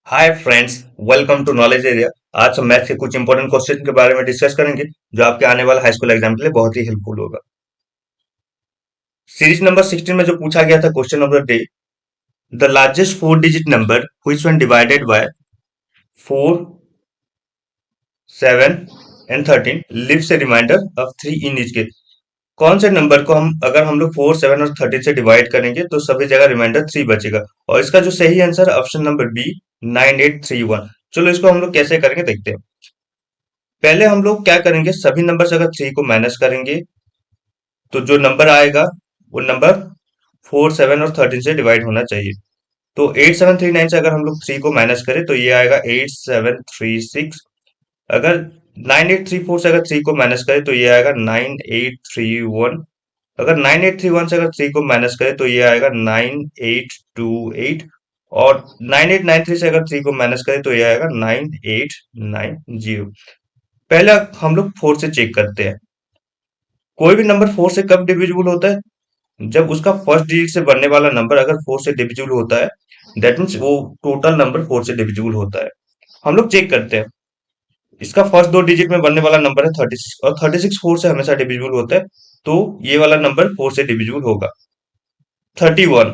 Hi friends, welcome to knowledge area. आज हम math के कुछ इंपॉर्टेंट क्वेश्चन के बारे में डिस्कस करेंगे जो आपके आने वाले हाई स्कूल एग्जाम के लिए बहुत ही हेल्पफुल होगा। सीरीज नंबर 16 में जो पूछा गया था question number day, the largest four digit number which when divided by 4, 7 and 13 lives a remainder of 3 in each case. कौन से नंबर को हम अगर हम लोग 4, 7 और 13 से डिवाइड करेंगे तो सभी जगह रिमाइंडर 3 बचेगा। और इसका जो सही आंसर है ऑप्शन नंबर बी, 9831। चलो इसको हम लोग कैसे करेंगे देखते हैं। पहले हम लोग क्या करेंगे, सभी नंबर से अगर 3 को माइनस करेंगे तो जो नंबर आएगा वो नंबर 4, 7 और 13 से डिवाइड होना चाहिए। तो 8739 से अगर हम लोग 3 को माइनस करें तो ये आएगा 8736। अगर 9834 से अगर 3 को माइनस करें तो ये आएगा 9831। अगर 9831 से अगर 3 को माइनस करें तो ये आएगा 9828। और 9893 से अगर 3 को माइनस करें तो ये आएगा 9890। पहले हम लोग 4 से चेक करते हैं। कोई भी नंबर 4 से कब डिविजिबल होता है, जब उसका फर्स्ट डिजिट से बनने वाला नंबर अगर 4 से डिविजिबल होता है, दैट मीन्स वो टोटल नंबर 4 से डिविजिबल होता है। हम लोग चेक करते हैं, इसका फर्स्ट दो डिजिट में बनने वाला नंबर है 36 और 36 4 से हमेशा डिविजिबल होता है, तो ये वाला नंबर 4 से डिविजिबल होगा। 31,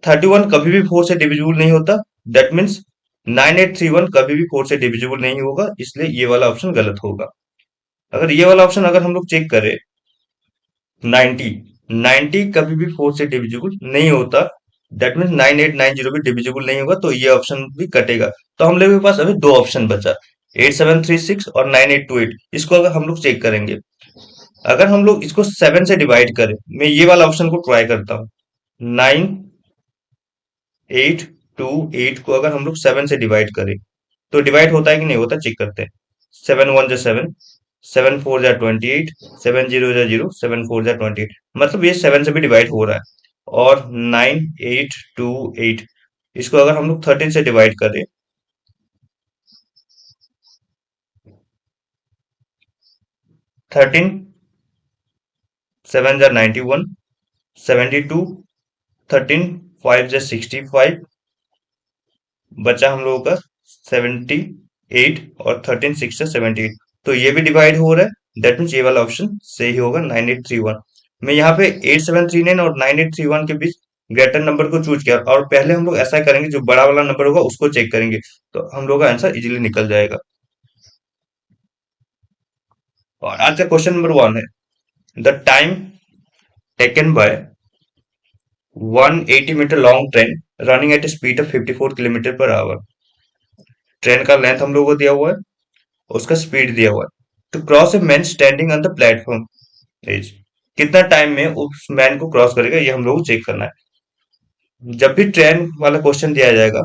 31 कभी भी 4 से डिविजिबल नहीं होता, दैट मीन्स 9831 कभी भी 4 से डिविजिबल नहीं होगा, इसलिए ये वाला ऑप्शन गलत होगा। अगर ये वाला ऑप्शन अगर हम लोग चेक करें, 90, 90 कभी भी 4 से डिविजिबल नहीं होता, दैट मीन्स 9890 भी डिविजिबल नहीं होगा, तो ये ऑप्शन भी कटेगा। तो हम लोग के पास अभी दो ऑप्शन बचा, 8736 और 9828। इसको अगर हम लोग चेक करेंगे, अगर हम लोग इसको 7 से डिवाइड करें, मैं ये वाला ऑप्शन को ट्राई करता हूँ। 9828 को अगर हम लोग 7 से डिवाइड करें तो डिवाइड होता है कि नहीं होता, चेक करते हैं। 7 1 जा 7, 7 4 जा 28, 7 0 जा 0, 7 4 जा 28, मतलब ये 7 से भी डिवाइड हो रहा है। और 9828, इसको अगर हम लोग 13 से डिवाइड करें, 13 7 जा 91, 72, 13 5 जा 65, बचा हम लोगों का 78, और 13 6 से 78, तो ये भी डिवाइड हो रहा है, दैट मीन्स ये वाला ऑप्शन सही होगा, 9831। मैं यहाँ पे 8739 और 9831 के बीच ग्रेटर नंबर को चूज किया, और पहले हम लोग ऐसा करेंगे, जो बड़ा वाला नंबर होगा उसको चेक करेंगे, तो हम लोग का आंसर इजीली निकल जाएगा। और आज का क्वेश्चन नंबर 1 है, the time taken by 180 metre long train running at speed of 54 kilometre per hour. Train का लेंथ हम लोगों को दिया हुआ है, उसका स्पीड दिया हुआ है। To cross a man standing on the platform edge, कितना टाइम में उस मैन को क्रॉस करेगा, ये हम लोग को चेक करना है। जब भी ट्रेन वाला क्वेश्चन दिया जाएगा,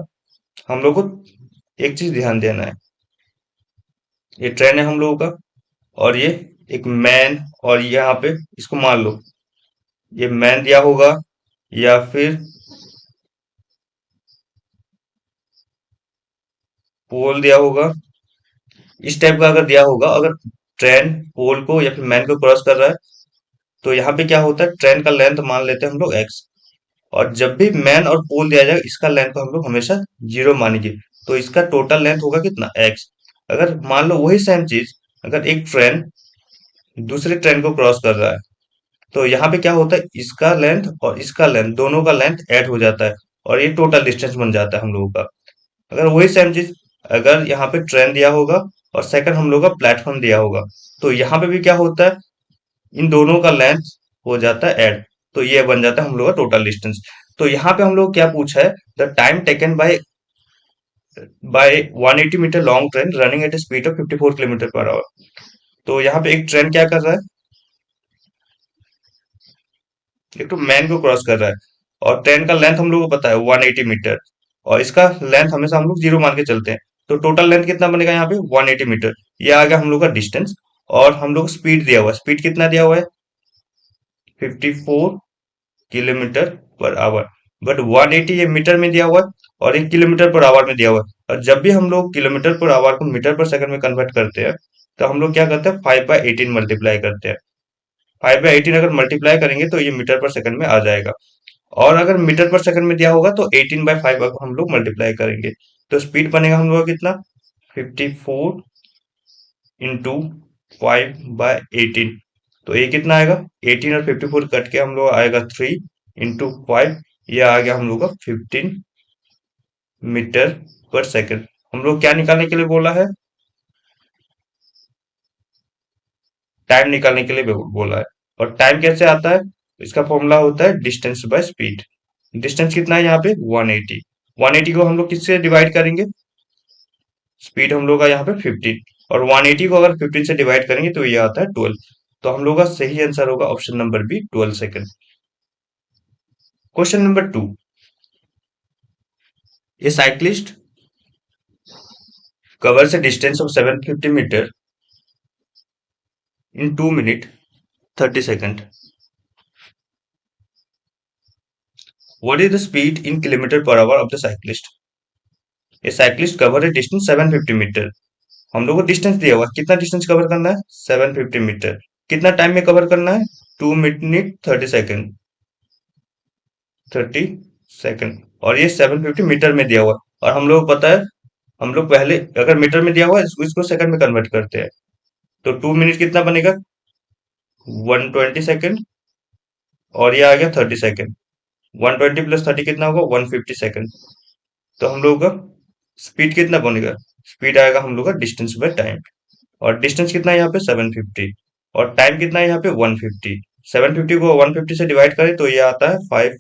हम लोग को एक चीज ध्यान देना है, ये ट्रेन है हम लोगों का, और ये एक मैन, और यहाँ पे इसको मान लो ये मैन दिया होगा, या फिर पोल दिया होगा, इस टाइप का अगर दिया होगा। अगर ट्रेन पोल को या फिर मैन को क्रॉस कर रहा है, तो यहाँ पे क्या होता है, ट्रेन का लेंथ मान लेते हैं हम लोग एक्स, और जब भी मैन और पोल दिया जाएगा, इसका लेंथ को हम लोग हमेशा जीरो मानेंगे, तो इसका टोटल लेंथ होगा कितना, एक्स। अगर मान लो वही सेम चीज, अगर एक ट्रेन दूसरे ट्रेन को क्रॉस कर रहा है, तो यहाँ पे क्या होता है, इसका लेंथ और इसका लेंथ दोनों का लेंथ ऐड हो जाता है, और ये टोटल डिस्टेंस बन जाता है हम लोगों का। अगर वही सेम चीज, अगर यहाँ पे ट्रेन दिया होगा और सेकंड हम लोग का प्लेटफॉर्म दिया होगा, तो यहाँ पे भी क्या होता है, इन दोनों का लेंथ हो जाता है ऐड, तो ये बन जाता है हम लोग का टोटल डिस्टेंस। तो यहाँ पे हम लोग क्या पूछा है, the time taken by 180 metre long train running at speed of 54 kilometre per hour. तो यहाँ पे एक ट्रेन क्या कर रहा है, एक तो मैन को क्रॉस कर रहा है, और ट्रेन का लेंथ हम लोग को पता है 180 मीटर, और इसका लेंथ हमेशा हम लोग जीरो मान के चलते हैं, तो टोटल लेंथ कितना बनेगा यहाँ पे 180 मीटर, ये आ गया हम लोग का डिस्टेंस। और हम लोग स्पीड दिया हुआ है, स्पीड कितना दिया हुआ है, 54 किलोमीटर पर आवर, बट 180 ये मीटर में दिया हुआ है, और 1 किलोमीटर पर आवर में दिया हुआ है। और जब भी हम लोग किलोमीटर पर आवर को मीटर पर सेकंड में कन्वर्ट करते हैं, तो हम लोग क्या करते हैं, 5/18 मल्टीप्लाई करते हैं। 5/18 अगर मल्टीप्लाई करेंगे तो ये मीटर पर सेकंड में आ जाएगा, और अगर मीटर पर सेकंड में दिया होगा तो 18/5 हम लोग मल्टीप्लाई करेंगे, तो स्पीड बनेगा हम लोग का कितना, 54 इंटू 5/18। तो ये कितना आएगा, 18 और 54 कट के हम लोग आएगा 3 इंटू 5, ये आ गया हम लोग का 15 मीटर पर सेकंड। हम लोग क्या निकालने के लिए बोला है, टाइम निकालने के लिए बोला है। और टाइम कैसे आता है, इसका फॉर्मूला होता है डिस्टेंस बाय स्पीड। डिस्टेंस कितना है यहाँ पे, 180। 180 को हम लोग किससे डिवाइड करेंगे, स्पीड हम लोग का यहाँ पे 15, और 180 को अगर 15 से डिवाइड करेंगे तो ये आता है 12। तो हम लोग का सही आंसर होगा option number B, 12 second. Question number 2, a cyclist covers a distance of 750 meter in 2 minutes 30 seconds. What is the speed in kilometer per hour of the cyclist? A cyclist cover a distance 750 metre. हम लोग को distance दिया हुआ है, कितना distance cover करना है, 750 metre. कितना टाइम में कवर करना है, 2 मिनट 30 सेकंड, 30 सेकंड। और ये 750 मीटर में दिया हुआ है। और हम लोग को पता है, हम लोग पहले अगर मीटर में दिया हुआ है इसको सेकंड में कन्वर्ट करते हैं। तो 2 मिनट कितना बनेगा, 120 सेकंड, और ये आ गया 30 सेकंड। 120 प्लस 30 कितना होगा, 150 सेकंड। तो हम लोग का स्पीड कितना बनेगा, स्पीड आएगा हम लोग का डिस्टेंस बाय टाइम। और डिस्टेंस कितना है यहाँ पे, 750, और टाइम कितना है यहाँ पे, 150। 750 को 150 से डिवाइड करें तो ये आता है 5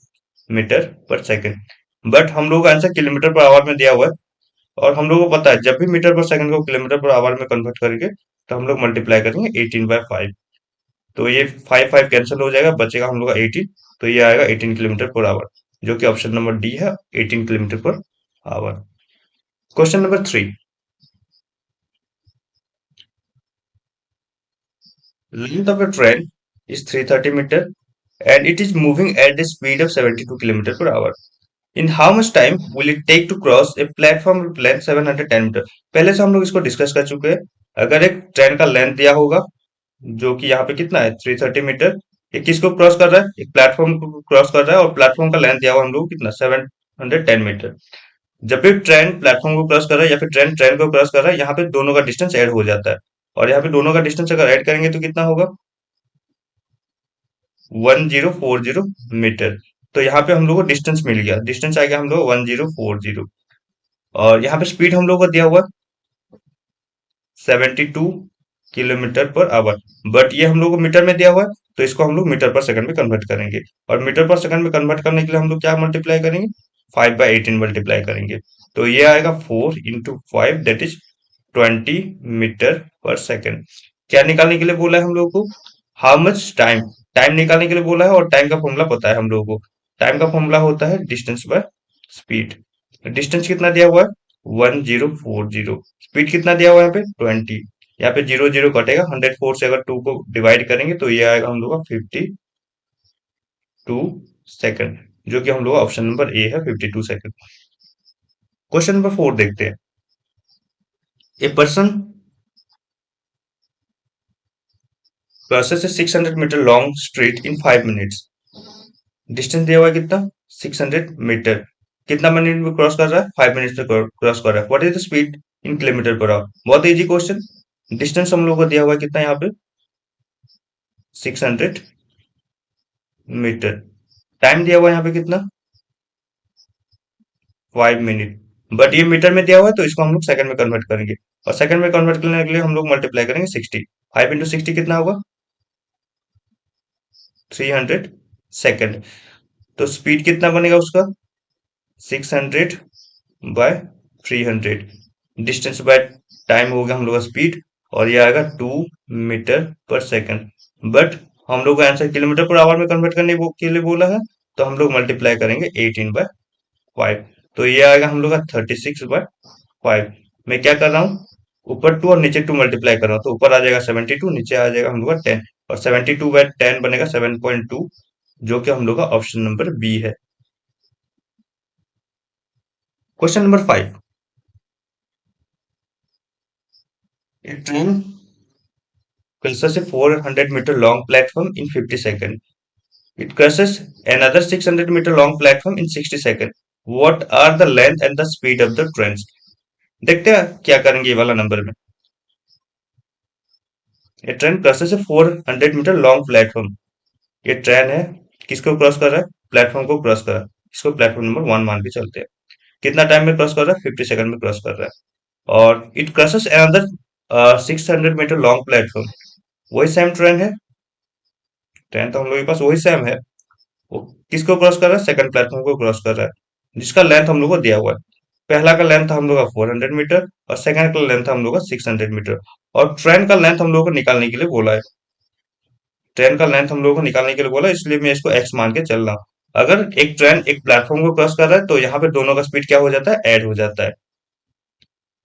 मीटर पर सेकंड। बट हम लोग का आंसर किलोमीटर पर आवर में दिया हुआ है, और हम लोग को पता है जब भी मीटर पर सेकंड को किलोमीटर पर आवर में कन्वर्ट करेंगे तो हम लोग मल्टीप्लाई करेंगे 18/5। तो ये 5 कैंसिल हो जाएगा, बचेगा हम लोग का 18। तो ये आएगा 18 किलोमीटर पर आवर, जो कि ऑप्शन नंबर डी है, 18 kilometre per our. Question number 3, length of a train is 330 meter and it is moving at the speed of 72 kilometer per hour. In how much time will it take to cross a platform with length 710 metre? पहले से हम लोग इसको discuss कर चुके हैं। अगर एक ट्रेन का लेंथ दिया होगा जो कि यहाँ पे कितना है, 330 मीटर, ये किसको क्रॉस कर रहा है, एक प्लेटफॉर्म को क्रॉस कर रहा है, और प्लेटफॉर्म का लेंथ दिया हुआ हम लोग को कितना, 710 मीटर। जब भी ट्रेन प्लेटफॉर्म को क्रॉस कर रहा है या फिर ट्रेन ट्रेन को क्रॉस कर रहा है, यहाँ पे दोनों का डिस्टेंस ऐड हो जाता है। और यहाँ पे दोनों का डिस्टेंस अगर ऐड करेंगे तो कितना होगा, 1040 मीटर। तो यहाँ पे हम लोग को डिस्टेंस मिल गया, डिस्टेंस आ गया हम लोग 1040। और यहाँ पे स्पीड हम लोग को दिया हुआ 72 किलोमीटर पर आवर, बट ये हम लोग को मीटर में दिया हुआ है, तो इसको हम लोग मीटर पर सेकंड में कन्वर्ट करेंगे। और मीटर पर सेकंड में कन्वर्ट करने के लिए हम लोग क्या मल्टीप्लाई करेंगे, 5/18 मल्टीप्लाई करेंगे। तो ये आएगा 4 into 5 that is 20 metre per second. क्या निकालने के लिए बोला है हम लोग को, हाउ मच टाइम, टाइम निकालने के लिए बोला है। और टाइम का फॉर्मूला पता है हम लोगों को, टाइम का फॉर्मूला होता है डिस्टेंस बाय स्पीड। डिस्टेंस कितना दिया हुआ है, 1040। स्पीड कितना दिया हुआ है यहाँ पे, 20। यहाँ पे 0 0 कटेगा, 104 से अगर 2 को डिवाइड करेंगे तो ये आएगा हम लोग का 52 सेकंड, जो कि हम लोग ऑप्शन नंबर ए है, 52 सेकंड। क्वेश्चन नंबर 4 देखते हैं, a person crosses a 600 metre long street in 5 minutes. Distance दिया हुआ है कितना, 600 मीटर। कितना मिनट में क्रॉस कर रहा है, 5 मिनट्स में क्रॉस कर रहा है। What is the speed in kilometre per our. बहुत इजी क्वेश्चन। डिस्टेंस हम लोग को दिया हुआ है कितना यहाँ पे, 600 मीटर। टाइम दिया हुआ है यहाँ पे कितना, 5 मिनट। बट ये मीटर में दिया हुआ है तो इसको हम लोग सेकंड में कन्वर्ट करेंगे, और सेकंड में कन्वर्ट करने के लिए हम लोग मल्टीप्लाई करेंगे 60। 5 इंटू 60 कितना होगा, 300 सेकंड। तो स्पीड कितना बनेगा उसका, 600 बाय 300। डिस्टेंस बाय टाइम हो गया हम लोग का स्पीड, और ये आएगा 2 मीटर पर सेकंड। बट हम लोग का आंसर किलोमीटर पर आवर में कन्वर्ट करने के लिए बोला है, तो हम लोग मल्टीप्लाई करेंगे 18/5। तो ये आएगा हम लोग का 36/5। मैं क्या कर रहा हूँ, ऊपर 2 और नीचे 2 मल्टीप्लाई कर रहा हूँ, तो ऊपर आ जाएगा 72, नीचे आ जाएगा हम लोग का 10, और 72/10 बनेगा 7.2, जो कि हम लोग का ऑप्शन नंबर बी है। Question number 5, a train crosses a 400 meter long platform in 50 seconds. It crosses another 600 meter long platform in 60 seconds. What are the length and the speed of the trains? देखते हैं क्या करेंगे ये वाला number में। ये train crosses है 400 metre long platform. ये ट्रेन है, किसको क्रॉस कर रहा है? प्लेटफॉर्म को क्रॉस कर रहा है। इसको प्लेटफॉर्म नंबर 1 मान के चलते हैं। कितना टाइम में क्रॉस कर रहा है? 50 सेकंड में क्रॉस कर रहा है। और it crosses another 600 metre long platform. वही सेम ट्रेन है। ट्रेन तो हम लोग के पास वही सेम है। वो किसको क्रॉस कर रहा है? सेकंड प्लेटफॉर्म को क्रॉस कर रहा है, जिसका लेंथ हम लोग को दिया हुआ है। पहला का लेंथ था हम लोग का 400 मीटर, और सेकंड का लेंथ था हम लोग का 600 मीटर। और ट्रेन का लेंथ हम लोग को निकालने के लिए बोला है। ट्रेन का लेंथ हम लोगों को निकालने के लिए बोला, इसलिए मैं इसको एक्स मान के चल रहा हूँ। अगर एक ट्रेन एक प्लेटफॉर्म को क्रॉस कर रहा है तो यहाँ पे दोनों का स्पीड क्या हो जाता है? ऐड हो जाता है।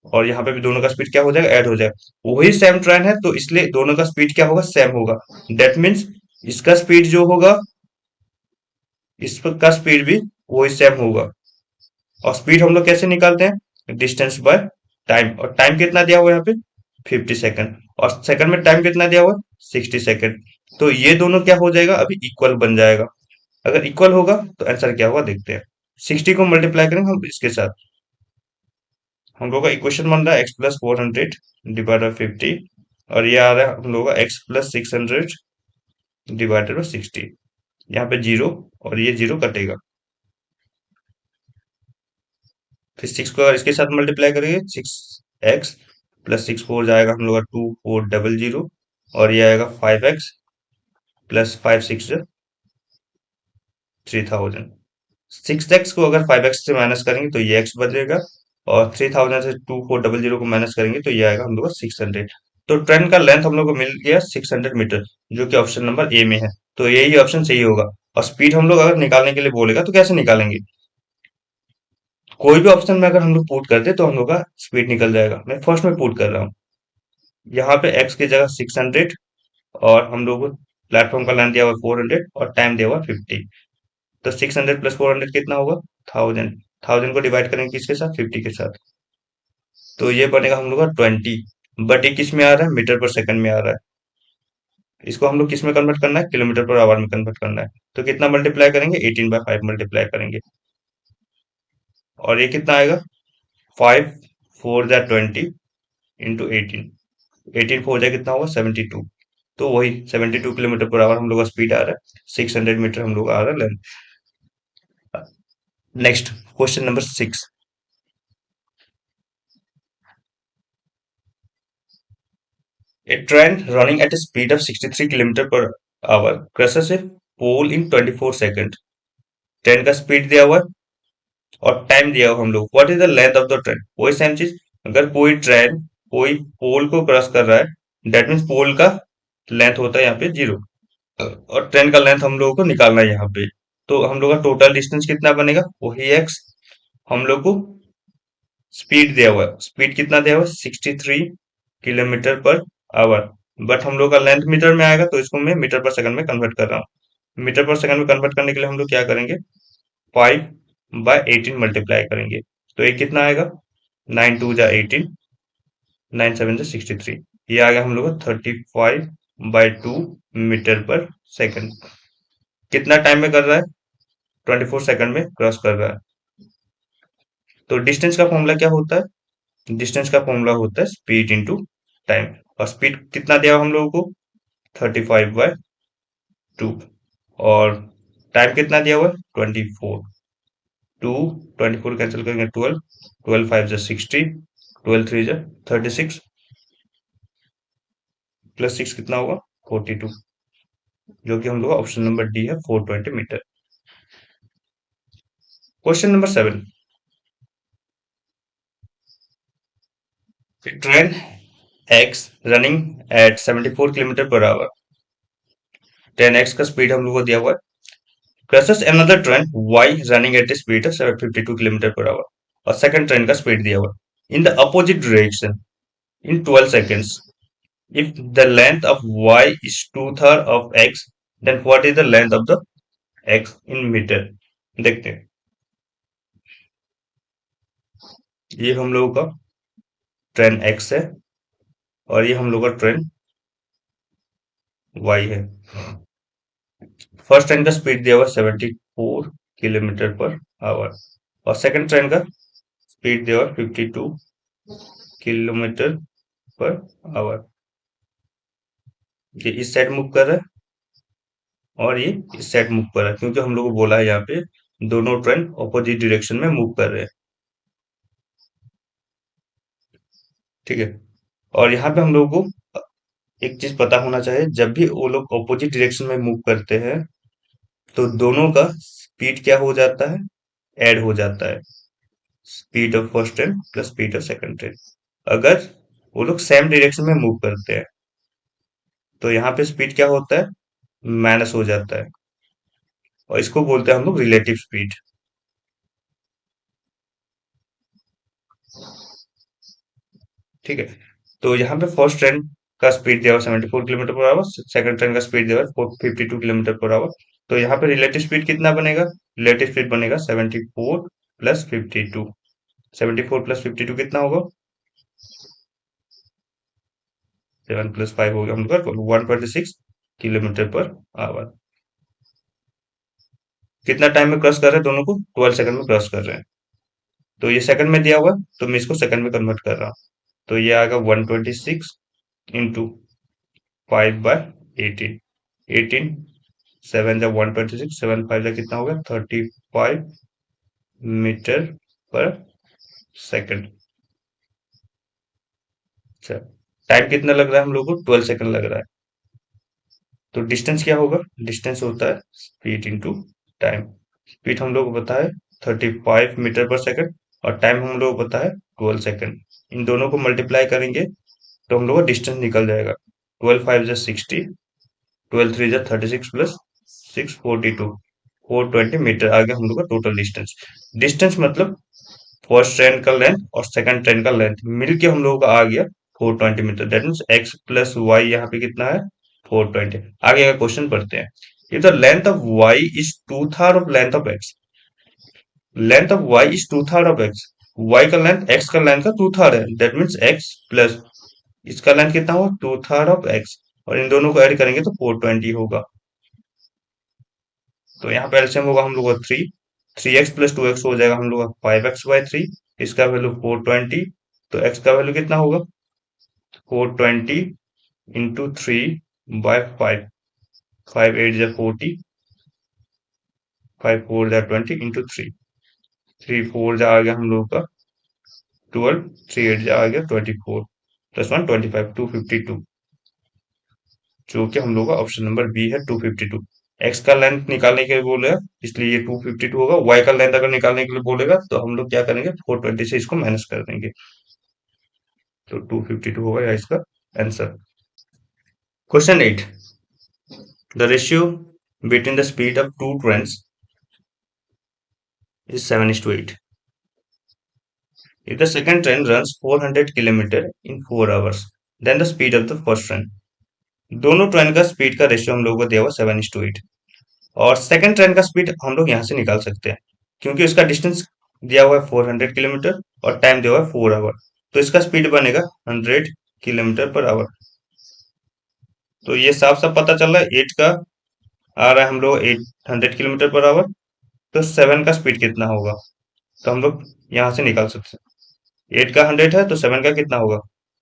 और यहाँ पे भी दोनों का स्पीड क्या हो जाएगा? ऐड हो जाएगा। वही सेम ट्रेन है तो इसलिए दोनों का स्पीड क्या होगा? सेम होगा। दैट मीन्स इसका स्पीड जो होगा, इसका स्पीड भी वही सेम होगा। और स्पीड हम लोग कैसे निकालते हैं? Distance by time. और टाइम कितना दिया हुआ है यहाँ पे? 50 सेकंड। और सेकंड में टाइम कितना दिया हुआ है? 60 सेकंड। तो ये दोनों क्या हो जाएगा? अभी इक्वल बन जाएगा। अगर इक्वल होगा तो आंसर क्या होगा देखते हैं। 60 को मल्टीप्लाई करेंगे हम इसके साथ। हम लोग का इक्वेशन बन रहा है x+400 डिवाइड बाई 50। और ये आ रहा है हम लोग का x+600 डिवाइडेड बाई 60। यहाँ पे जीरो, और ये जीरो कटेगा। फिर 6 को अगर इसके साथ मल्टीप्लाई करेंगे, 6x+6 4 जाएगा हम लोग का 2400। और ये आएगा 5x+5 6 3000। 6x को अगर 5x से माइनस करेंगे तो ये x बचेगा। और 3000 से 2400 को माइनस करेंगे तो ये आएगा हम लोग का 600। तो ट्रेन का लेंथ हम लोग को मिल गया 600 मीटर, जो कि ऑप्शन नंबर ए में है। तो यही ऑप्शन सही होगा। और स्पीड हम लोग अगर निकालने के लिए बोलेगा तो कैसे निकालेंगे? कोई भी ऑप्शन में अगर हम लोग पुट करते तो हम लोग का स्पीड निकल जाएगा। मैं फर्स्ट में पुट कर रहा हूँ। यहाँ पे x की जगह 600, और हम लोग को प्लेटफॉर्म का लेंथ दिया हुआ 400 और टाइम दिया हुआ 50। तो 600+400 कितना होगा? 1000। 1000 को डिवाइड करेंगे किसके साथ? 50 के साथ। तो ये बनेगा हम लोग का 20। बट ये किस में आ रहा है? मीटर पर सेकंड में आ रहा है। इसको हम लोग किस में कन्वर्ट करना है? किलोमीटर पर आवर में कन्वर्ट करना है। तो कितना मल्टीप्लाई करेंगे? 18/5 मल्टीप्लाई करेंगे। और ये कितना आएगा? 5 4 जा 20 इंटू 18। 18 4 जा कितना होगा? 72। तो वही 72 किलोमीटर पर आवर हम लोग का स्पीड आ रहा है। 600 मीटर हम लोग का आ रहा है length. Next, question number 6। A train running at a speed of 63 kilometre per our crosses a pole in 24 second. Train का स्पीड दिया हुआ है और टाइम दिया हुआ हम लोग। What is the length of the train? वही सेम चीज। अगर कोई ट्रेन कोई पोल को क्रॉस कर रहा है, दैट मीन्स पोल का लेंथ होता है यहाँ पे 0। और ट्रेन का लेंथ हम लोगों को निकालना है यहाँ पे। तो हम लोग का टोटल डिस्टेंस कितना बनेगा? वही एक्स। हम लोग को स्पीड दिया हुआ है। स्पीड कितना दिया हुआ है? 63 किलोमीटर पर आवर। बट हम लोग का लेंथ मीटर में आएगा तो इसको मैं मीटर पर सेकंड में कन्वर्ट कर रहा हूँ। मीटर पर सेकंड में कन्वर्ट करने के लिए हम लोग क्या करेंगे? 5/18 मल्टीप्लाई करेंगे। तो ये कितना आएगा? 9 2 जा 18, 9 7 जा 63। ये आ गया हम लोग का 35/2 मीटर पर सेकंड। कितना टाइम में कर रहा है? 24 सेकंड में क्रॉस कर रहा है। तो डिस्टेंस का फॉर्मूला क्या होता है? डिस्टेंस का फॉर्मूला होता है स्पीड इंटू टाइम। और स्पीड कितना दिया हुआ हम लोगों को? 35/2। और टाइम कितना दिया हुआ है? 24। 24 कैंसिल करेंगे 12। 12 5 जा 60। 12 3 जा 36। +6 कितना होगा? 42। जो कि हम लोग ऑप्शन नंबर डी है, 420 metre. Question number 7। Train X running at 74 kilometre per hour. Train X का स्पीड हम लोग को दिया हुआ है। crosses another train y running at a speed of 52 kilometer per hour। और सेकंड ट्रेन का स्पीड दिया हुआ है in the opposite direction in 12 seconds। If the length of y is two-third of x, then what is the length of the x in meter? देखते हैं। ये हम लोगों का ट्रेन x है, और ये हम लोग का ट्रेन y है। फर्स्ट ट्रेन का स्पीड दिया हुआ 74 किलोमीटर पर आवर, और सेकंड ट्रेन का स्पीड दिया हुआ 52 किलोमीटर पर आवर। ये इस साइड मूव कर रहा है और ये इस साइड मूव कर रहा है, क्योंकि हम लोग को बोला है यहाँ पे दोनों ट्रेन ऑपोजिट डायरेक्शन में मूव कर रहे हैं। ठीक है। और यहाँ पे हम लोगों को एक चीज पता होना चाहिए, जब भी वो लोग ऑपोजिट डायरेक्शन में मूव करते हैं तो दोनों का स्पीड क्या हो जाता है, ऐड हो जाता है। Speed of first train plus speed of second train. अगर वो लोग सेम डायरेक्शन में मूव करते हैं तो यहाँ पे स्पीड क्या होता है, माइनस हो जाता है, और इसको बोलते हैं हम लोग रिलेटिव स्पीड। ठीक है। तो यहाँ पे फर्स्ट ट्रेन का स्पीड दिया हुआ 74 kilometre per our, second train का स्पीड दिया हुआ 52 किलोमीटर पर आवर। तो यहाँ पे रिलेटिव स्पीड कितना बनेगा, रिलेटिव स्पीड बनेगा 74 प्लस 52। 74 प्लस 52 कितना होगा, 7 प्लस 5 हो गया हम लोग का 126 किलोमीटर पर आवर। कितना टाइम में क्रॉस कर रहे हैं दोनों को, 12 सेकंड में क्रॉस कर रहे हैं। तो ये सेकंड में दिया हुआ है, तो मैं इसको सेकंड में कन्वर्ट कर रहा हूँ। तो ये आएगा 126 इंटू 5/18। 7 जा 126, 7 5 जा कितना हो गया, 35 मीटर पर सेकंड। अच्छा, टाइम कितना लग रहा है हम लोग को, 12 सेकंड लग रहा है। तो डिस्टेंस क्या होगा, डिस्टेंस होता है स्पीड इंटू टाइम। स्पीड हम लोग को पता है 35 मीटर पर सेकंड, और टाइम हम लोग को पता है 12 सेकंड। इन दोनों को मल्टीप्लाई करेंगे तो हम लोग का डिस्टेंस निकल जाएगा। 12 5 जा 60, 12 3 जा 36 प्लस 6 42, 420 मीटर आ गया हम लोग का टोटल डिस्टेंस। डिस्टेंस मतलब फर्स्ट ट्रेन का लेंथ और सेकंड ट्रेन का लेंथ मिलके हम लोगों का आ गया 420 metre. That means X plus Y यहाँ पे कितना है, 420। आगे का क्वेश्चन पढ़ते हैं। If the length of Y is two third of length of X, length of Y is two third of X, Y का लेंथ एक्स का लेंथ का टू थर्ड है, दैट मीन्स एक्स प्लस इसका length कितना हुआ, to third of x, और इन दोनों को ऐड करेंगे तो 420 होगा। तो यहाँ पे एलसीएम होगा हम लोग का 3x प्लस 2x हो जाएगा हम लोग का 5x/3। इसका वैल्यू 420, तो x का वैल्यू कितना होगा, 420 इंटू 3/5। 5 8 जा 40, 5 4 जा 20 इंटू 3। 3 4 जा आ गया हम लोग का 12, 3 8 जा आ गया 24, प्लस 1 25, 252, जो कि हम लोग का ऑप्शन नंबर बी है 252। एक्स का लेंथ निकालने के लिए बोलेगा, इसलिए ये 252 होगा। वाई का लेंथ अगर निकालने के लिए बोलेगा तो हम लोग क्या करेंगे, 420 से इसको माइनस कर देंगे, तो 252 होगा या इसका answer. Question 8, the ratio between the speed of two trains is 7:8. If the second train runs 400 kilometer in 4 hours, then the speed of the first train. दोनों ट्रेन का स्पीड का रेशियो हम लोगों को दिया हुआ 7:8, और सेकंड ट्रेन का स्पीड हम लोग यहाँ से निकाल सकते हैं, क्योंकि उसका डिस्टेंस दिया हुआ है 400 किलोमीटर और टाइम दिया हुआ है 4 आवर। तो इसका स्पीड बनेगा 100 किलोमीटर पर आवर। तो ये साफ साफ पता चल रहा है, 8 का आ रहा है हम लोग 800 किलोमीटर पर आवर, तो 7 का स्पीड कितना होगा, तो हम लोग यहाँ से निकाल सकते हैं। 8 का 100 है तो 7 का कितना होगा,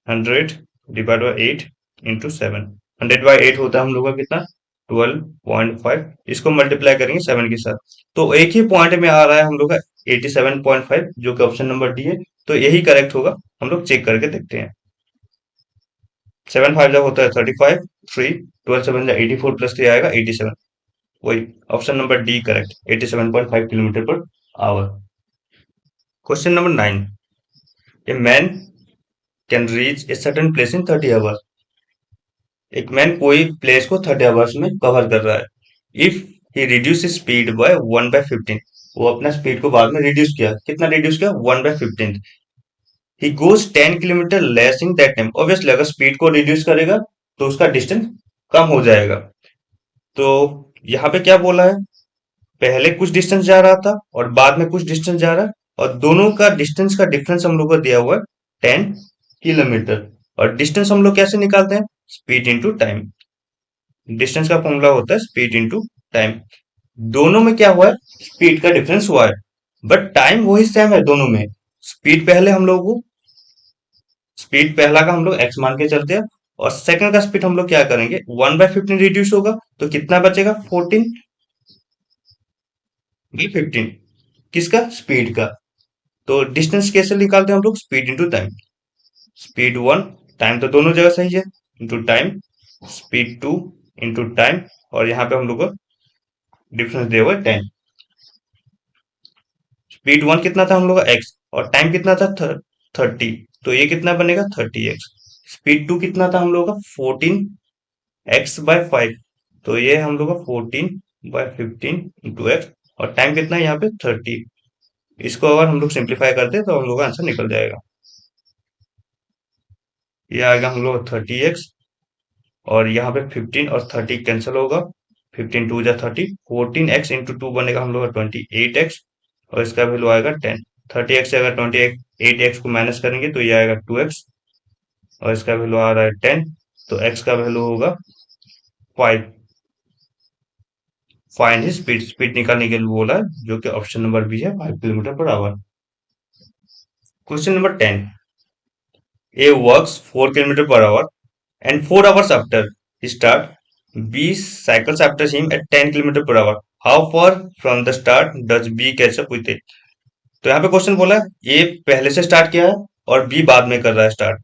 100/8 इंटू 7। 100/8 होता है हम लोग का कितना, 12.5। इसको मल्टीप्लाई करेंगे 7 के साथ, तो एक ही पॉइंट में आ रहा है हम लोग का 87.5, जो कि ऑप्शन नंबर डी है। तो यही करेक्ट होगा, हम लोग चेक करके देखते हैं। 7 5 जब होता है 35, 3 12 7 जा 84 प्लस 3 आएगा 87। वही option number D correct, 87.5 kilometre per our. Question number 9, a man can reach a certain place in 30 hours. एक मैन कोई प्लेस को 30 आवर्स में कवर कर रहा है। If he reduce speed bye 1/15, वो अपना स्पीड को बाद में रिड्यूस किया, कितना रिड्यूस किया, 1/15। He goes 10 kilometre less in that time. Obviously अगर स्पीड को रिड्यूस करेगा तो उसका डिस्टेंस कम हो जाएगा। तो यहाँ पे क्या बोला है, पहले कुछ डिस्टेंस जा रहा था और बाद में कुछ डिस्टेंस जा रहा है, और दोनों का डिस्टेंस का डिफरेंस हम लोग को दिया हुआ है 10 किलोमीटर। और डिस्टेंस हम लोग कैसे निकालते हैं, स्पीड इंटू टाइम। डिस्टेंस का फॉर्मूला होता है स्पीड इंटू टाइम। दोनों में क्या हुआ है, स्पीड का डिफरेंस हुआ है, बट टाइम वही सेम है दोनों में। स्पीड पहले हम लोगों को स्पीड पहला का हम लोग x मान के चलते हैं, और सेकंड का स्पीड हम लोग क्या करेंगे, 1/15 रिड्यूस होगा, तो कितना बचेगा, 14/15। किसका, स्पीड का। तो डिस्टेंस कैसे निकालते हैं हम लोग, speed into time. Speed 1, time तो दोनों जगह सही है, into time. Speed 2 into time, और यहाँ पे हम लोग को डिफरेंस दिया हुआ है 10। स्पीड 1 कितना था हम लोग का, एक्स, और टाइम कितना था, 30, तो ये कितना बनेगा, 30x। स्पीड 2 कितना था हम लोग का, 14x/5, तो ये हम लोग का 14/15 इंटू एक्स, और टाइम कितना है यहाँ पे, 30। इसको अगर हम लोग सिंप्लीफाई करते हैं तो हम लोग का आंसर निकल जाएगा। ये आएगा हम लोग 30x, और यहाँ पे 15 और 30 कैंसिल होगा, 15 टू जा 30, 14x इंटू टू बनेगा हम लोग का 28x, और इसका वैल्यू आएगा 10। 30x से अगर 28x को माइनस करेंगे तो ये आएगा 2x, और इसका वैल्यू आ रहा है 10, तो x का वैल्यू होगा 5। फाइंड ही स्पीड, स्पीड निकालने के लिए बोला है, जो कि ऑप्शन नंबर बी है, 5 kilometre per our. Question number 10, A works 4 kilometre per our and 4 hours after his start, B cycles after him at 10 kilometer per hour. How far from the start does B catch up with it? तो यहाँ पे question बोला है ए पहले से start किया है और बी बाद में कर रहा है स्टार्ट,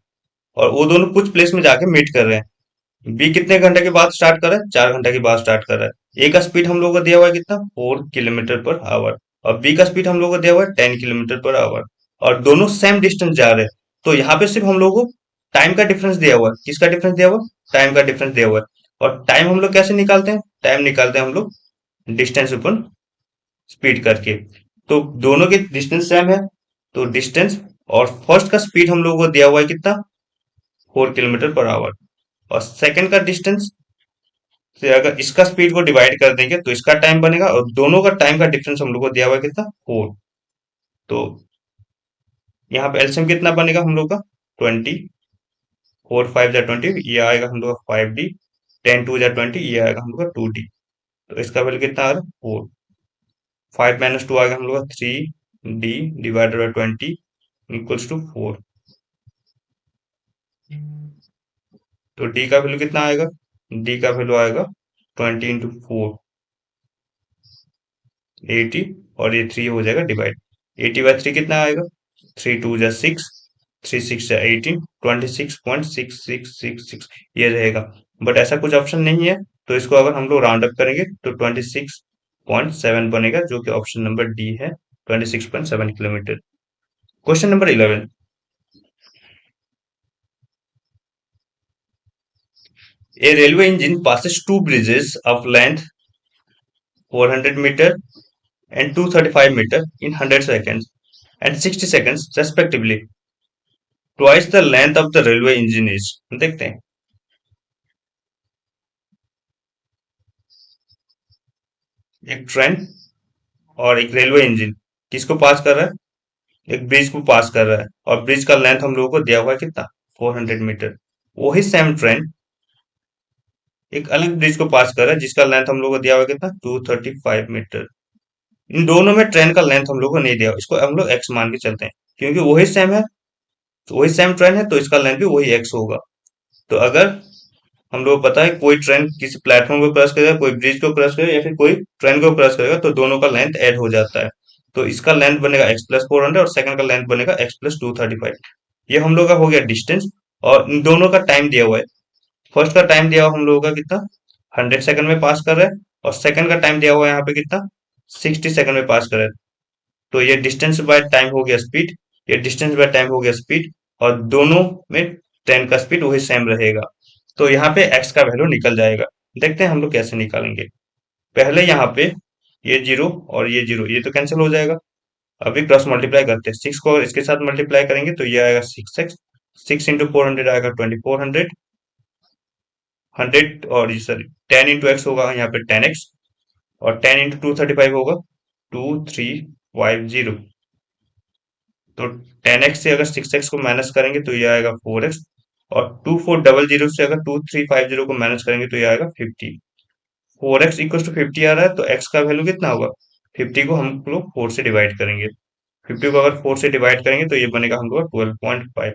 और वो दोनों कुछ प्लेस में जाके मीट कर रहे हैं। बी कितने घंटे के बाद स्टार्ट कर रहा है, 4 घंटे के बाद स्टार्ट कर रहा है। ए का स्पीड हम लोगों को दिया हुआ है कितना, 4 किलोमीटर पर आवर, और बी का स्पीड हम लोगों को दिया हुआ है 10 किलोमीटर पर आवर, और दोनों सेम डिस्टेंस जा रहे हैं। तो यहाँ पे सिर्फ हम लोगों को टाइम का डिफरेंस दिया हुआ है। किसका डिफरेंस दिया हुआ है, टाइम का डिफरेंस दिया हुआ है। और टाइम हम लोग कैसे निकालते हैं, टाइम निकालते हैं हम लोग डिस्टेंस अपन स्पीड करके। तो दोनों के डिस्टेंस सेम है, तो डिस्टेंस, और फर्स्ट का स्पीड हम लोगों को दिया हुआ है कितना, 4 किलोमीटर पर आवर, और सेकंड का डिस्टेंस से अगर इसका स्पीड को डिवाइड कर देंगे तो इसका टाइम बनेगा, और दोनों का टाइम का डिफरेंस हम लोग को दिया हुआ है कितना, 4। तो यहाँ पे एलसीएम कितना बनेगा हम लोग का, 20, 4 5 जा 20, ये आएगा हम लोग का 5D, 10 2 जा 20, ये आएगा हम लोग का 2D। तो इसका वैल्यू कितना आ रहा है, 4। 5 - 2 आएगा हम लोग का 3D divided by 20 equals to 4। तो डी का वैल्यू कितना आएगा, डी का वैल्यू आएगा 20 × 4, 80, और ये 3 हो जाएगा डिवाइड। 80/3 कितना आएगा, 3 2 जा 6, 3 6 जा 18, 26.6666 ये रहेगा। बट ऐसा कुछ ऑप्शन नहीं है, तो इसको अगर हम लोग राउंड अप करेंगे तो 26.7 बनेगा, जो कि ऑप्शन नंबर डी है, 26.7 kilometre. Question number 11, a railway engine passes two bridges of length 400 meter and 235 meter in 100 seconds and 60 seconds respectively. Twice the length of the railway engine is. देखते हैं, एक train और एक railway engine किसको पास कर रहा है, एक ब्रिज को पास कर रहा है, और ब्रिज का लेंथ हम लोगों को दिया हुआ है कितना, 400 मीटर। वही सेम ट्रेन एक अलग ब्रिज को पास कर रहा है जिसका लेंथ हम लोगों को दिया हुआ है कितना, 235 मीटर। इन दोनों में ट्रेन का लेंथ हम लोग को नहीं दिया, इसको हम लोग एक्स मान के चलते हैं, क्योंकि वही सेम है, तो वही सेम ट्रेन है, तो इसका लेंथ भी वही एक्स होगा। तो अगर हम लोग को पता है कोई ट्रेन किसी प्लेटफॉर्म को क्रॉस करेगा, कोई ब्रिज को क्रॉस करेगा, या फिर कोई ट्रेन को क्रॉस करेगा, तो दोनों का लेंथ ऐड हो जाता है। तो इसका लेंथ बनेगा x+400, और सेकंड का लेंथ बनेगा x+235। ये हम लोग का हो गया डिस्टेंस, और इन दोनों का टाइम दिया हुआ है। फर्स्ट का टाइम दिया हुआ हम लोगों का कितना, 100 सेकंड में पास कर रहा है, और सेकंड का टाइम दिया हुआ है यहाँ पे कितना, 60 सेकंड में पास कर रहा है। तो ये डिस्टेंस बाय टाइम हो गया स्पीड, ये डिस्टेंस बाय टाइम हो गया स्पीड, और दोनों में ट्रेन का स्पीड वही सेम रहेगा। तो यहाँ पे एक्स का वैल्यू निकल जाएगा। देखते हैं हम लोग कैसे निकालेंगे। पहले यहाँ पे ये जीरो और ये जीरो, ये तो कैंसिल हो जाएगा। अभी क्रॉस मल्टीप्लाई करते हैं, 6 को इसके साथ मल्टीप्लाई करेंगे तो ये आएगा 6x, 6 × 400 आएगा 2400, 100, और ये सॉरी 10 × x होगा यहाँ पे 10x, और 10 × 235 होगा 2350। तो 10x से अगर 6x को माइनस करेंगे तो ये आएगा 4x, और 2400 से अगर 2350 को माइनस करेंगे तो ये आएगा 50। 4x इक्वल टू 50 आ रहा है, तो x का वैल्यू कितना होगा, 50 को हम लोग 4 से डिवाइड करेंगे। 50 को अगर 4 से डिवाइड करेंगे तो ये बनेगा हम लोग 12.5।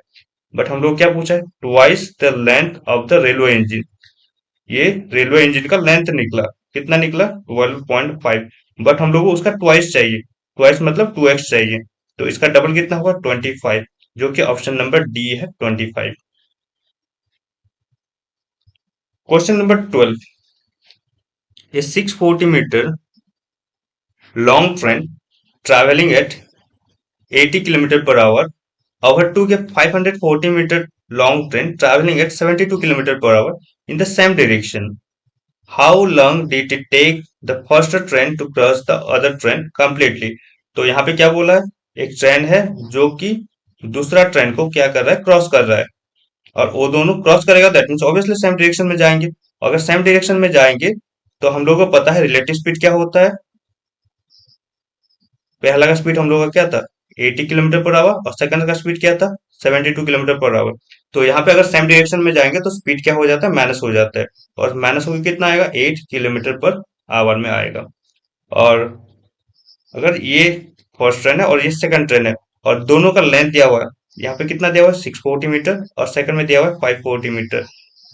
बट हम लोग क्या पूछा है, twice the length of the railway engine. ये रेलवे इंजन का लेंथ निकला, कितना निकला 12.5, बट हम लोग को उसका ट्वाइस चाहिए। ट्वाइस मतलब 2x चाहिए, तो इसका डबल कितना होगा 25, जो कि ऑप्शन नंबर डी है 25। क्वेश्चन नंबर 12, ए 640 metre long train travelling at 80 kilometre per hour overtook a 540-meter long train traveling at 72 kilometers per hour in the same direction. How long did it take the first train to cross the other train completely? तो यहाँ पे क्या बोला है, एक train है जो कि दूसरा ट्रेन को क्या कर रहा है, क्रॉस कर रहा है, और वो दोनों क्रॉस करेगा, that means obviously same direction में जाएंगे। अगर सेम डायरेक्शन में जाएंगे तो हम लोगों को पता है रिलेटिव स्पीड क्या होता है। पहला का स्पीड हम लोग का क्या था 80 किलोमीटर पर आवर, और सेकंड का स्पीड क्या था 72 किलोमीटर पर आवर। तो यहाँ पे अगर सेम डायरेक्शन में जाएंगे तो स्पीड क्या हो जाता है, माइनस हो जाता है, और माइनस होकर कितना आएगा 8 किलोमीटर पर आवर में आएगा। और अगर ये फर्स्ट ट्रेन है और ये सेकंड ट्रेन है, और दोनों का लेंथ दिया हुआ है, यहाँ पे कितना दिया हुआ है 640 मीटर, और सेकंड में दिया हुआ है 540 मीटर।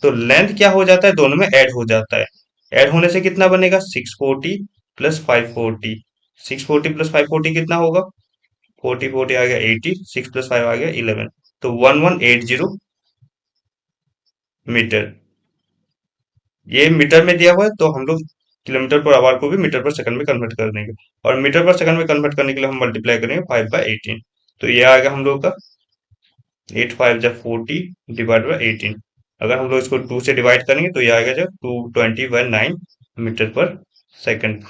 तो लेंथ क्या हो जाता है, दोनों में ऐड हो जाता है। ऐड होने से कितना बनेगा 640 प्लस 540। 640 प्लस 540 कितना होगा, 40 40 आ गया 80, 6 प्लस 5 आ गया 11, तो 1180 मीटर। ये मीटर में दिया हुआ है, तो हम लोग किलोमीटर पर आवर को भी मीटर पर सेकंड में कन्वर्ट कर देंगे, और मीटर पर सेकंड में कन्वर्ट करने के लिए हम मल्टीप्लाई करेंगे 5/18। तो ये आ गया हम लोग का 8 5 जा 40 डिवाइड बाई 18। अगर हम लोग इसको 2 से डिवाइड करेंगे तो ये आएगा जो 220/9 metre per second.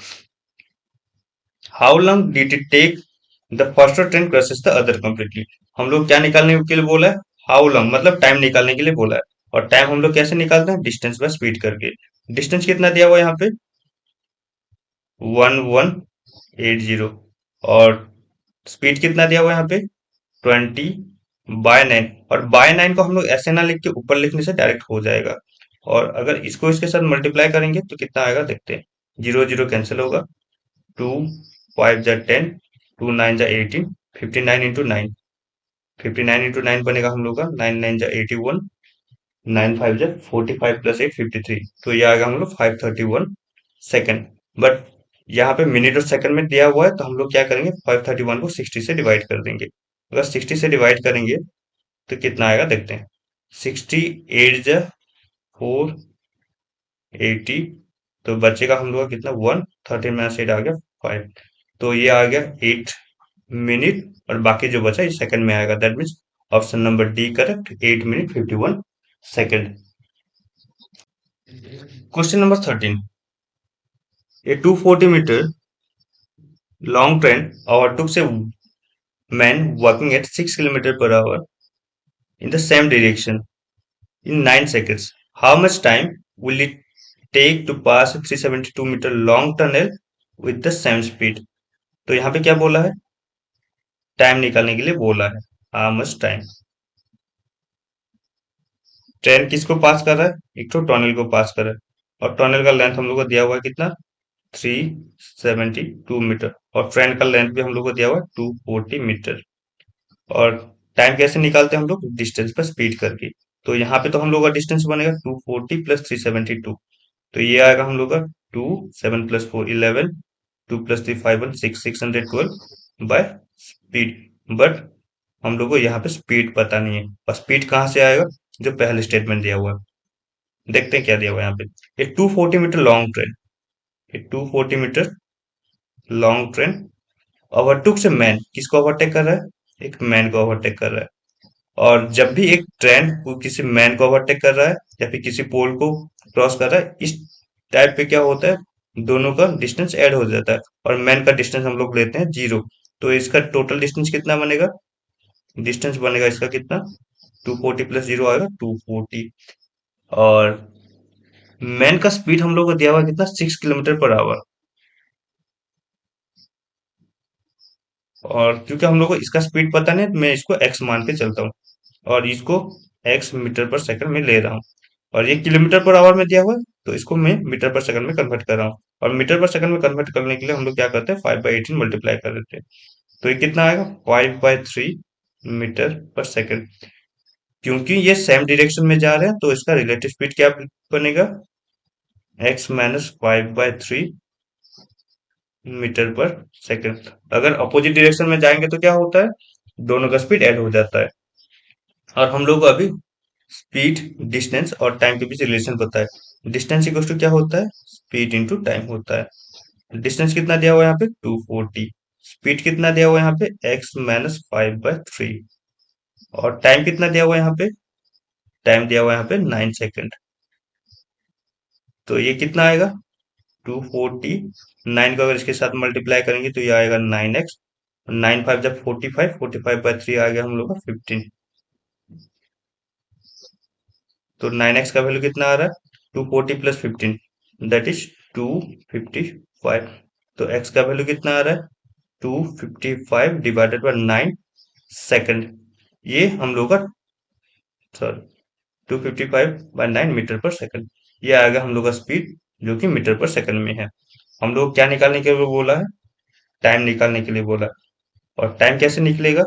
How long did it take the first train crosses the other completely. हम लोग क्या निकालने के लिए बोला है, हाउ लॉन्ग मतलब टाइम निकालने के लिए बोला है। और टाइम हम लोग कैसे निकालते हैं, डिस्टेंस बाय स्पीड करके। डिस्टेंस कितना दिया हुआ है यहाँ पे 1180, और स्पीड कितना दिया हुआ है यहाँ पे 20/9। और बाय 9 को हम लोग ऐसे ना लिख के ऊपर लिखने से डायरेक्ट हो जाएगा, और अगर इसको इसके साथ मल्टीप्लाई करेंगे तो कितना आएगा देखते हैं। जीरो जीरो कैंसिल होगा, 2 5 जा 10, 2 9 जा 18, 59 × 9, 59 × 9 बनेगा हम लोग का 9 9 जा 81, 9 5 जा 45 प्लस 8 53, तो ये आएगा हम लोग 531 सेकेंड। बट यहाँ पे मिनट और सेकंड में दिया हुआ है, तो हम लोग क्या करेंगे 531 को 60 से डिवाइड कर देंगे। अगर 60 से डिवाइड करेंगे तो कितना आएगा देखते हैं। 68 जा 480, तो बचेगा हम लोग का कितना 1 13 - 8 आ गया 5, तो ये आ गया 8 मिनट, और बाकी जो बचा ये सेकंड में आएगा, that means option number D correct, 8 minute 51 second. Question number 13, a 240-meter long train overtook a man walking at 6 kilometers per hour in the same direction in 9 seconds. How much time will it take to pass a 372-meter long tunnel with the same speed? तो यहाँ पे क्या बोला है, time निकालने के लिए बोला है। हाउ मच टाइम, ट्रेन किसको पास कर रहा है, एक तो टनल को पास कर रहा है, और टनल का लेंथ हम लोग को दिया हुआ है कितना 372 मीटर, और ट्रेन का लेंथ भी हम लोग को दिया हुआ है 240 मीटर। और टाइम कैसे निकालते हैं हम लोग, डिस्टेंस पर स्पीड करके। तो यहाँ पे तो हम लोग का डिस्टेंस बनेगा 240 प्लस 372, तो ये आएगा हम लोग का 2 7 plus 4 11, 2 plus 3 5 1 6 612 by speed. But हम लोग को यहाँ पे स्पीड पता नहीं है, और स्पीड कहाँ से आएगा, जो पहले स्टेटमेंट दिया हुआ है। देखते हैं क्या दिया हुआ है यहाँ पे। ये 240 मीटर लॉन्ग ट्रेन, ये 240 मीटर लॉन्ग ट्रेन ओवरटुक से मैन, किसको ओवरटेक कर रहा है, एक मैन को ओवरटेक कर रहा है। और जब भी एक ट्रेन को किसी मैन को ओवरटेक कर रहा है या फिर किसी पोल को क्रॉस कर रहा है, इस टाइप पे क्या होता है, दोनों का डिस्टेंस ऐड हो जाता है, और मैन का डिस्टेंस हम लोग लेते हैं 0। तो इसका टोटल डिस्टेंस कितना बनेगा, डिस्टेंस बनेगा इसका कितना 240 प्लस 0 आएगा 240। और मैन का स्पीड हम लोग को दिया हुआ है कितना 6 किलोमीटर पर आवर, और क्योंकि हम लोग को इसका स्पीड पता नहीं तो मैं इसको एक्स मान के चलता हूँ, और इसको एक्स मीटर पर सेकंड में ले रहा हूँ, और ये किलोमीटर पर आवर में दिया हुआ है, तो इसको मैं मीटर पर सेकंड में कन्वर्ट कर रहा हूँ। और मीटर पर सेकंड में कन्वर्ट करने के लिए हम लोग क्या करते हैं 5/18 मल्टीप्लाई कर देते हैं, तो ये कितना आएगा 5/3 मीटर पर सेकंड। क्योंकि ये सेम डायरेक्शन में जा रहे हैं तो इसका रिलेटिव स्पीड क्या बनेगा, x-5/3 मीटर पर सेकंड। अगर अपोजिट डायरेक्शन में जाएंगे तो क्या होता है, दोनों का स्पीड ऐड हो जाता है। और हम लोग को अभी स्पीड, डिस्टेंस और टाइम के बीच रिलेशन पता है। डिस्टेंस इक्वल टू क्या होता है, स्पीड इंटू टाइम होता है। डिस्टेंस कितना दिया हुआ है यहाँ पे 240, स्पीड कितना दिया हुआ है यहाँ पे x-5/3, और टाइम कितना दिया हुआ है यहाँ पे, टाइम दिया हुआ है यहाँ पे 9 सेकेंड। तो ये कितना आएगा 240, 9 को अगर इसके साथ मल्टीप्लाई करेंगे तो ये आएगा 9x, 9 5 जब 45, 45/3 आ गया हम लोग का 15। तो 9x का वैल्यू कितना आ रहा है 240 प्लस 15, दैट इज 255। तो x का वैल्यू कितना आ रहा है 255 डिवाइडेड बाय 9 सेकंड। ये हम लोग का, सॉरी, 255/9 मीटर पर सेकंड। ये आ गया हम लोग का स्पीड, जो कि मीटर पर सेकंड में है। हम लोग क्या निकालने के लिए बोला है, टाइम निकालने के लिए बोला है। और टाइम कैसे निकलेगा,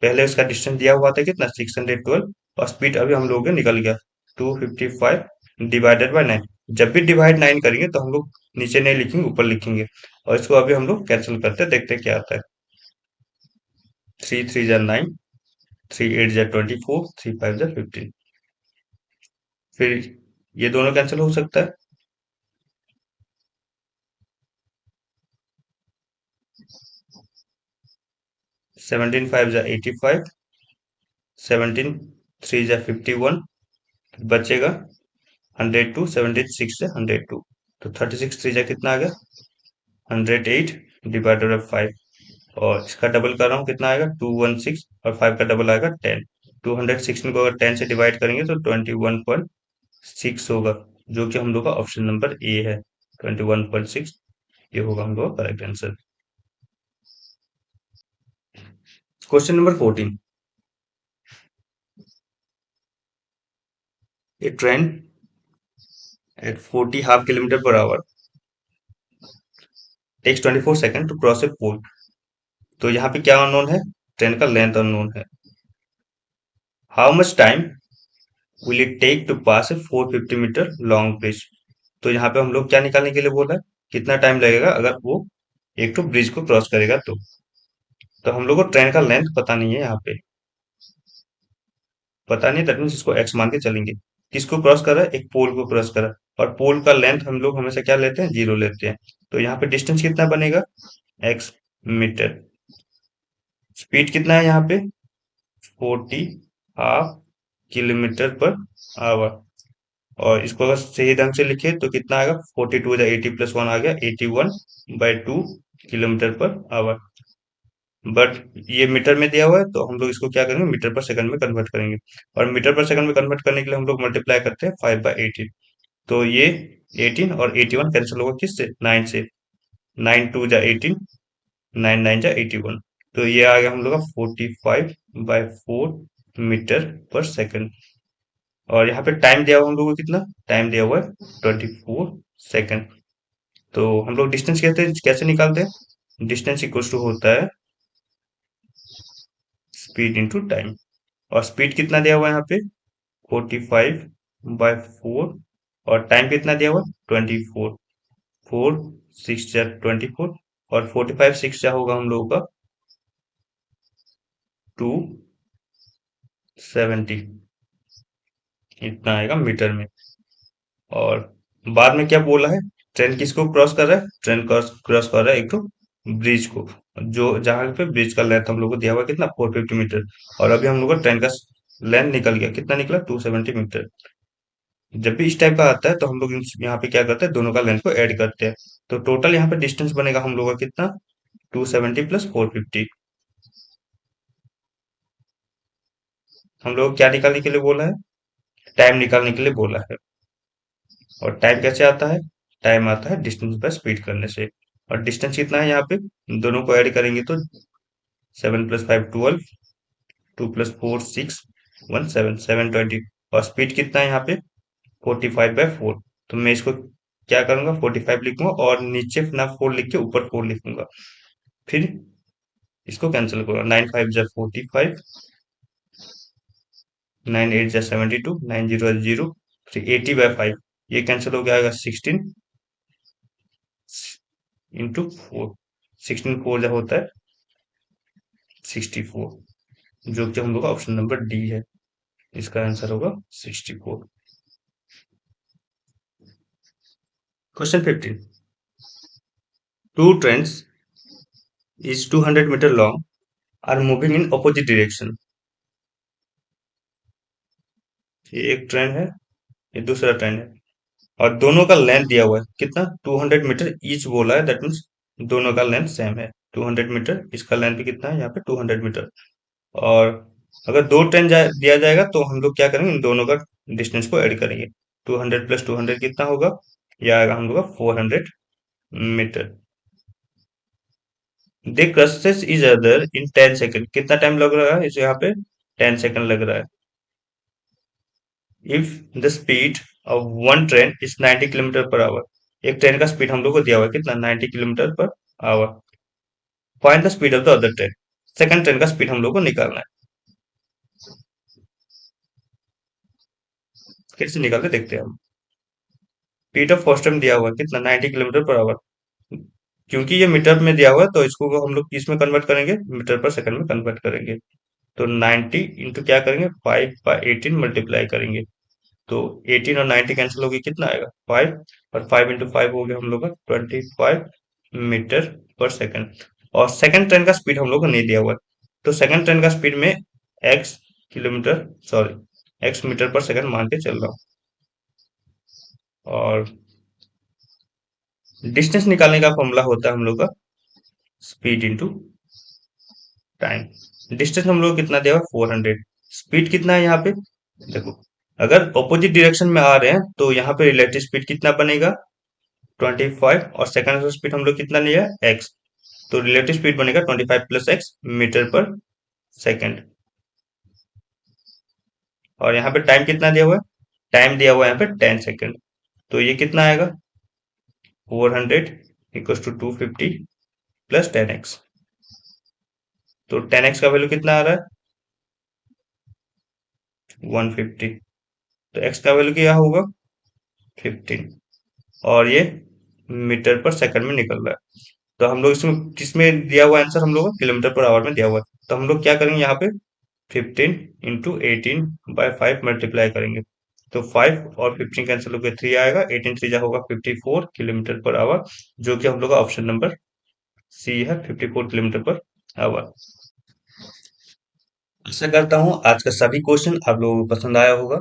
पहले उसका डिस्टेंस दिया हुआ था कितना 612, और स्पीड अभी हम लोग के निकल गया 255 डिवाइडेड बाय 9। जब भी डिवाइड 9 करेंगे तो हम लोग नीचे नहीं लिखेंगे, ऊपर लिखेंगे। और इसको अभी हम लोग कैंसिल करते हैं, देखते हैं क्या आता है। 3 3 जा 9, 3 8 जा 24, 3 5 जा 15। फिर ये दोनों कैंसिल हो सकता है। 17 5 जा 85, 17 3 जा 51, बचेगा 102, 76 जा 102। तो 36 3 जा कितना आ गया 108 डिवाइडेड बाई 5। और इसका डबल कर रहा हूँ, कितना आएगा 216, और 5 का डबल आएगा 10। 216 को अगर 10 से डिवाइड करेंगे तो 21.6 होगा, जो कि हम लोग का ऑप्शन नंबर ए है, 21.6। ये होगा हम लोग का correct answer. Question number 14। A train at 40 half kilometer per hour takes 24 seconds to cross a pole। तो यहाँ पे क्या अननोन है, ट्रेन का लेंथ अननोन है। How much time will it take to pass a 450 metre long bridge. तो यहाँ पे हम लोग क्या निकालने के लिए बोल रहे हैं, कितना टाइम लगेगा अगर वो एक तो ब्रिज को क्रॉस करेगा तो हम लोग को ट्रेन का लेंथ पता नहीं है, यहाँ पे पता नहीं, दैट मीन्स इसको एक्स मान के चलेंगे। किसको क्रॉस कर रहा है, एक पोल को क्रॉस कर रहा है, और पोल का लेंथ हम लोग हमेशा क्या लेते हैं, 0 लेते हैं। तो यहाँ पे डिस्टेंस कितना बनेगा, एक्स मीटर। स्पीड कितना है यहाँ पे 40 हाफ किलोमीटर पर आवर। और इसको अगर सही ढंग से लिखे तो कितना आएगा 42 जा 80 प्लस 1 आ गया 81/2 किलोमीटर पर आवर। बट ये मीटर में दिया हुआ है तो हम लोग इसको क्या करेंगे, मीटर पर सेकंड में कन्वर्ट करेंगे। और मीटर पर सेकंड में कन्वर्ट करने के लिए हम लोग मल्टीप्लाई करते हैं 5/18। तो ये 18 और 81 कैंसिल होगा किससे, 9 से। 9 2 जा 18, 9 9 जा 81। तो ये आ गया हम लोग का 45/4 मीटर पर सेकंड। और यहाँ पे टाइम दिया हुआ हम लोग को कितना, टाइम दिया हुआ है 24 सेकंड। तो हम लोग डिस्टेंस कहते हैं कैसे निकालते हैं, डिस्टेंस इक्वल टू होता है स्पीड इंटू टाइम। और स्पीड कितना दिया हुआ है यहाँ पे 45/4, और टाइम कितना दिया हुआ है 24। 4 6 जा 24, और 45 6 जा होगा हम लोगों का 270, इतना आएगा मीटर में। और बाद में क्या बोला है, ट्रेन किसको क्रॉस कर रहा है, ट्रेन क्रॉस क्रॉस कर रहा है एक तो ब्रिज को, जो जहां पे ब्रिज का लेंथ हम लोग को दिया हुआ है कितना 450 मीटर। और अभी हम लोग का ट्रेन का लेंथ निकल गया, कितना निकला 270 मीटर। जब भी इस टाइप का आता है तो हम लोग यहाँ पे क्या करते हैं, दोनों का लेंथ को ऐड करते हैं। तो टोटल यहाँ पे डिस्टेंस बनेगा हम लोग का कितना 270 प्लस 450। हम लोग क्या निकालने के लिए बोला है, टाइम निकालने के लिए बोला है। और टाइम कैसे आता है, टाइम आता है डिस्टेंस बाय स्पीड करने से। और डिस्टेंस कितना है यहाँ पे, दोनों को ऐड करेंगे तो 7 + 5 12, 2 + 4 6, 1 7 720। और स्पीड कितना है यहाँ पे 45/4। तो मैं इसको क्या करूंगा 45 लिखूंगा, और नीचे ना 4 लिख के ऊपर 4 लिखूंगा। फिर इसको कैंसिल करूंगा, 9 5 जा 45, 9 8 जा 72, 9 0 0, फिर 80/5, ये कैंसिल हो गया, आएगा 16 × 4, 16 4 जब होता है 64, जो कि हम लोग का ऑप्शन नंबर डी है, इसका आंसर होगा 64। Question 15, two trains is 200 metre long are moving in opposite direction. ये एक ट्रेन है, ये दूसरा ट्रेन है, और दोनों का लेंथ दिया हुआ है कितना, 200 मीटर ईच बोला है, दैट मीन्स दोनों का लेंथ सेम है 200 मीटर, इसका लेंथ भी कितना है यहाँ पे 200 मीटर। और अगर दो ट्रेन दिया जाएगा तो हम लोग क्या करेंगे, इन दोनों का डिस्टेंस को ऐड करेंगे, 200 + 200 कितना होगा, यह आएगा हम लोग का 400 metre. They crosses each other in 10 second, कितना टाइम लग रहा है इसे यहाँ पे, 10 सेकेंड लग रहा है। If the speed of one train is 90 kilometre per our, एक ट्रेन का स्पीड हम लोग को दिया हुआ है कितना, 90 kilometre per our. Find the speed of the other train, second train का स्पीड हम लोग को निकालना है। कैसे निकालते देखते हैं हम। स्पीड ऑफ फर्स्ट ट्रेन दिया हुआ है कितना, 90 किलोमीटर पर आवर, क्योंकि ये मीटर में दिया हुआ है तो इसको हम लोग किस में कन्वर्ट करेंगे, मीटर पर सेकंड में कन्वर्ट करेंगे। तो 90 इंटू क्या करेंगे, 5/18 मल्टीप्लाई करेंगे, तो 18 और 90 कैंसिल होगी, कितना आएगा 5, और 5 × 5 हो गया हम लोग का 25 मीटर पर सेकंड। और सेकंड ट्रेन का स्पीड हम लोग को नहीं दिया हुआ है, तो सेकंड ट्रेन का स्पीड में x kilometre sorry x metre per second मान के चल रहा हूँ। और डिस्टेंस निकालने का फॉर्मूला होता है हम लोग का स्पीड इंटू टाइम। डिस्टेंस हम लोग को कितना दिया हुआ है 400, स्पीड कितना है यहाँ पे, देखो अगर ऑपोजिट डायरेक्शन में आ रहे हैं तो यहाँ पे रिलेटिव स्पीड कितना बनेगा 25, और सेकंड स्पीड हम लोग कितना लिया है एक्स, तो रिलेटिव स्पीड बनेगा 25 + x मीटर पर सेकंड। और यहाँ पे टाइम कितना दिया हुआ है, टाइम दिया हुआ है यहाँ पे 10 सेकंड, तो ये कितना आएगा 400 = 250 + 10x, तो 10x का वैल्यू कितना आ रहा है 150, तो x का वैल्यू क्या होगा 15, और ये मीटर पर सेकंड में निकल रहा है। तो हम लोग इसमें किसमें दिया हुआ आंसर, हम लोग को किलोमीटर पर आवर में दिया हुआ है, तो हम लोग क्या करेंगे यहाँ पे 15 × 18/5 मल्टीप्लाई करेंगे, तो 5 और 15 कैंसिल होकर 3 आएगा, 18 3 जा होगा 54 किलोमीटर पर आवर, जो कि हम लोग का ऑप्शन नंबर सी है 54 किलोमीटर पर आवर। आशा करता हूँ आज का सभी क्वेश्चन आप लोगों को पसंद आया होगा,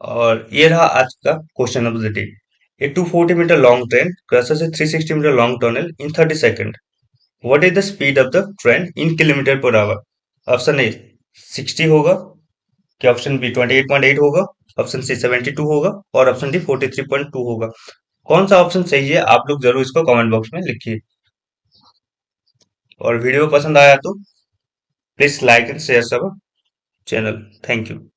और ये रहा आज का question of the day. A 240 metre long train crosses a 360 metre long tunnel in 30 second, what is the speed of the train in kilometre per hour. Option A 60 होगा, क्या ऑप्शन बी 28.8 होगा, ऑप्शन सी 72 होगा, और option D 43.2 होगा। कौन सा option सही है आप लोग जरूर इसको कमेंट बॉक्स में लिखिए, और वीडियो पसंद आया तो प्लीज लाइक एंड शेयर सब चैनल। Thank you.